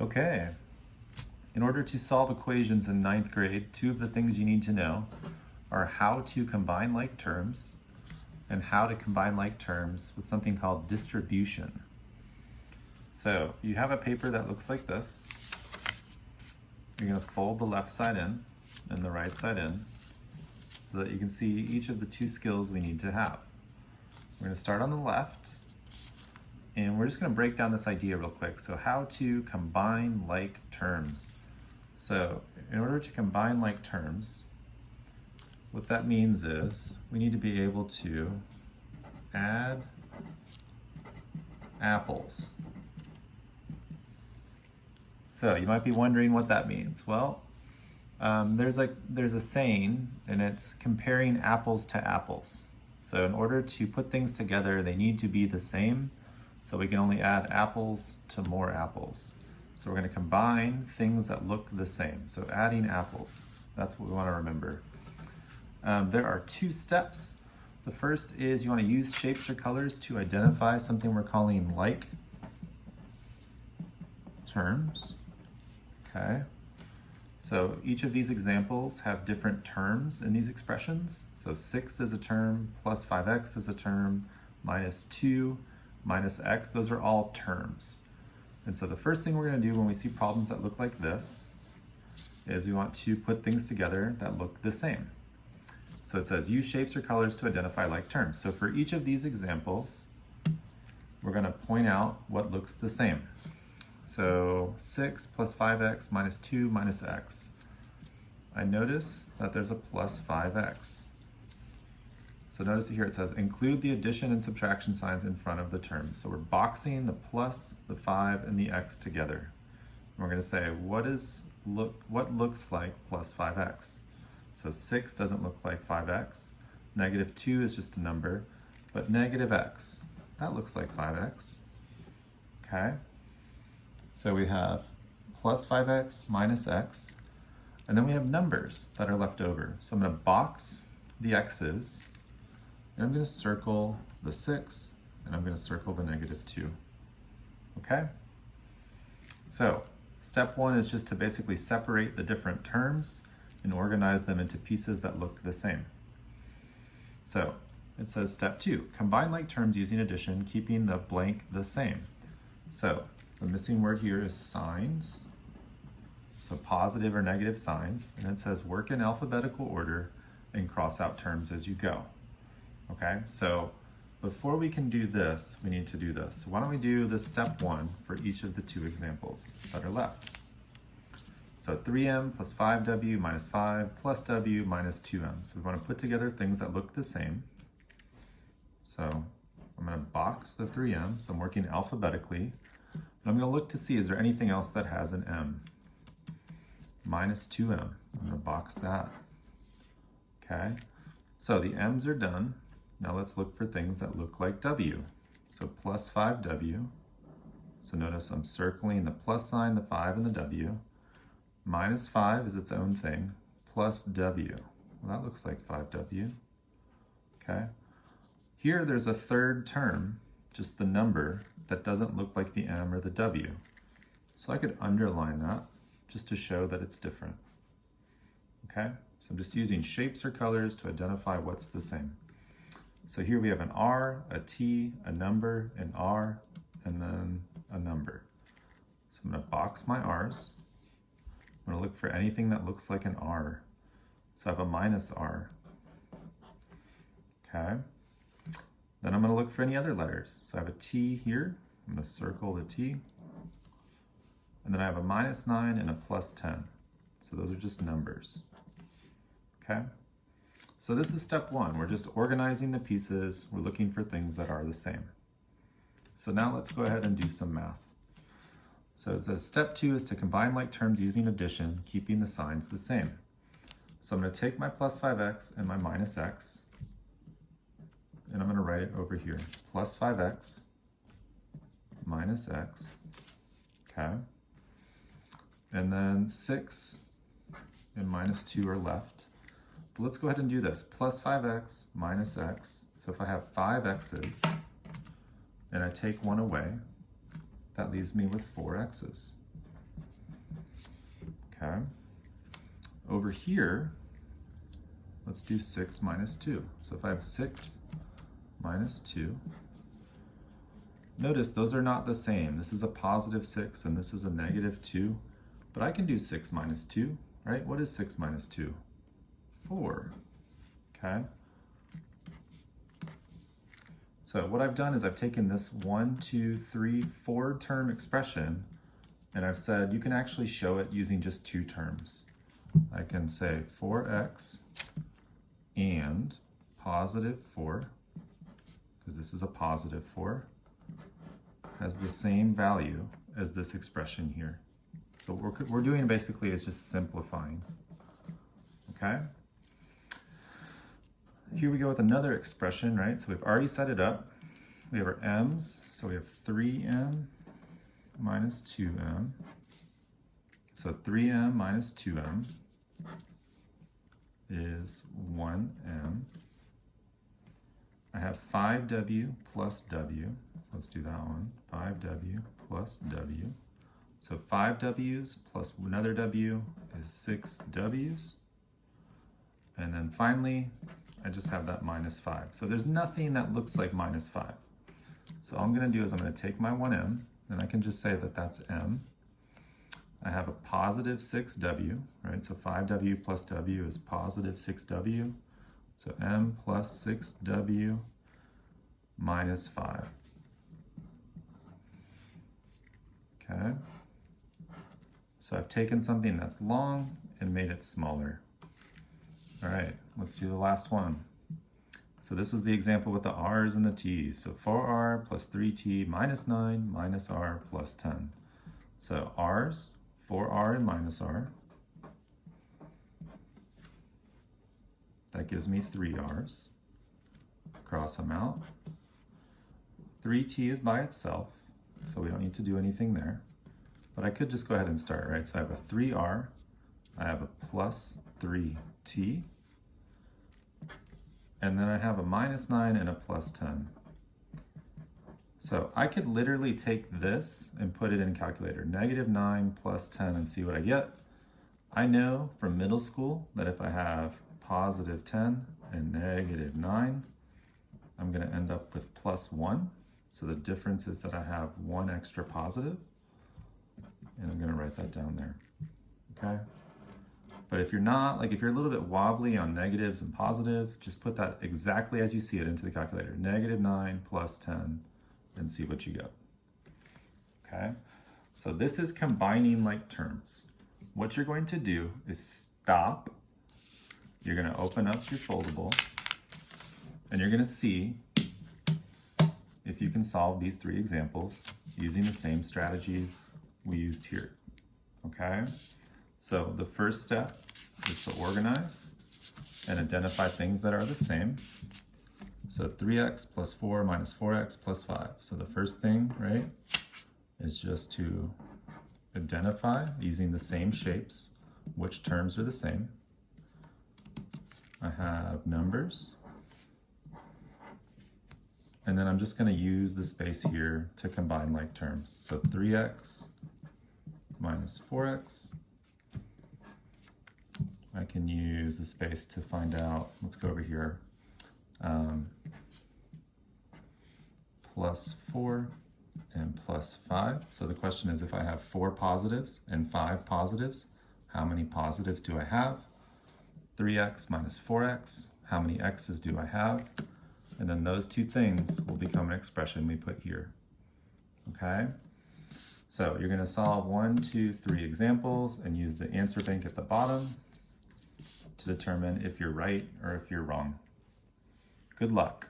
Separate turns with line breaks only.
Okay. In order to solve equations in ninth grade, two of the things you need to know are how to combine like terms and how to combine like terms with something called distribution. So you have a paper that looks like this. You're going to fold the left side in and the right side in so that you can see each of the two skills we need to have. We're going to start on the left, and we're just going to break down this idea real quick. So how to combine like terms. So in order to combine like terms, what that means is we need to be able to add apples. So you might be wondering what that means. Well, there's a saying, and it's comparing apples to apples. So in order to put things together, they need to be the same. So we can only add apples to more apples. So we're going to combine things that look the same. So adding apples, that's what we want to remember. There are two steps. The first is you want to use shapes or colors to identify something we're calling like terms. Okay. So each of these examples have different terms in these expressions. So 6 is a term, plus 5x is a term, minus 2, minus x, those are all terms. And so the first thing we're going to do when we see problems that look like this is we want to put things together that look the same. So it says use shapes or colors to identify like terms. So for each of these examples, we're going to point out what looks the same. So 6 plus 5x minus 2 minus x. I notice that there's a plus 5x. So notice here it says include the addition and subtraction signs in front of the terms. So we're boxing the plus, the 5, and the x together. And we're going to say what looks like plus 5x. So 6 doesn't look like 5x. Negative 2 is just a number, but negative x, that looks like 5x. Okay. So we have plus 5x minus x, and then we have numbers that are left over. So I'm going to box the x's, and I'm going to circle the 6, and I'm going to circle the negative 2. Okay? So step 1 is just to basically separate the different terms and organize them into pieces that look the same. So it says step 2, combine like terms using addition, keeping the blank the same. So the missing word here is signs. So positive or negative signs. And it says work in alphabetical order and cross out terms as you go. Okay, so before we can do this, we need to do this. So why don't we do this step 1 for each of the two examples that are left. So 3m plus 5w minus 5 plus w minus 2m. So we want to put together things that look the same. So I'm going to box the 3m, so I'm working alphabetically. And I'm going to look to see, is there anything else that has an m? Minus 2m. I'm going to box that. Okay. So the m's are done. Now let's look for things that look like w. So plus 5w. So notice I'm circling the plus sign, the 5, and the w. Minus 5 is its own thing. Plus w. Well, that looks like 5w. Okay. Here there's a third term, just the number, that doesn't look like the M or the W. So I could underline that just to show that it's different. Okay, so I'm just using shapes or colors to identify what's the same. So here we have an R, a T, a number, an R, and then a number. So I'm going to box my R's. I'm going to look for anything that looks like an R. So I have a minus R. Okay. Then I'm going to look for any other letters. So I have a T here. I'm going to circle the T. And then I have a minus 9 and a plus 10. So those are just numbers. Okay? So this is step 1. We're just organizing the pieces. We're looking for things that are the same. So now let's go ahead and do some math. So it says step 2 is to combine like terms using addition, keeping the signs the same. So I'm going to take my plus 5x and my minus x, and I'm going to write it over here. Plus 5x minus x, okay? And then 6 and minus 2 are left. But let's go ahead and do this. Plus 5x minus x. So if I have 5 x's and I take 1 away, that leaves me with 4 x's. Okay. Over here, let's do 6 minus 2. So if I have 6 minus 2, notice those are not the same. This is a positive 6 and this is a negative 2, but I can do 6 minus 2, right? What is 6 minus 2? 4, okay? So what I've done is I've taken this 1, 2, 3, 4 term expression and I've said you can actually show it using just 2 terms. I can say 4x and positive 4, because this is a positive 4, has the same value as this expression here. So what we're doing basically is just simplifying, okay? Here we go with another expression, right? So we've already set it up. We have our m's, so we have 3m minus 2m. So 3m minus 2m is 1m. I have 5w plus w. So let's do that one. 5w plus w. So 5 w's plus another w is 6 w's. And then finally, I just have that minus 5. So there's nothing that looks like minus 5. So all I'm going to do is I'm going to take my 1m, and I can just say that that's m. I have a positive 6w, right? So 5w plus w is positive 6w. So m plus 6w minus 5. Okay. So I've taken something that's long and made it smaller. All right, let's do the last one. So this was the example with the r's and the t's. So 4r plus 3t minus 9 minus r plus 10. So r's, 4r and minus r. That gives me 3r's. Cross them out. 3t is by itself, so we don't need to do anything there. But I could just go ahead and start, right? So I have a 3r, I have a plus 3t, and then I have a minus 9 and a plus 10. So I could literally take this and put it in a calculator, negative 9 plus 10, and see what I get. I know from middle school that if I have positive 10 and negative 9, I'm going to end up with plus 1. So the difference is that I have 1 extra positive, and I'm going to write that down there, okay? But if you're not, like if you're a little bit wobbly on negatives and positives, just put that exactly as you see it into the calculator, negative 9 plus 10, and see what you get, okay? So this is combining like terms. What you're going to do is stop. You're going to open up your foldable, and you're going to see if you can solve these 3 examples using the same strategies we used here, okay? So the first step is to organize and identify things that are the same. So 3x plus 4 minus 4x plus 5. So the first thing, right, is just to identify using the same shapes which terms are the same. I have numbers. And then I'm just going to use the space here to combine like terms. So 3x minus 4x. I can use the space to find out, let's go over here, plus 4 and plus 5. So the question is, if I have 4 positives and 5 positives, how many positives do I have? 3x minus 4x, how many x's do I have? And then those 2 things will become an expression we put here, okay? So you're gonna solve 1, 2, 3 examples and use the answer bank at the bottom to determine if you're right or if you're wrong. Good luck.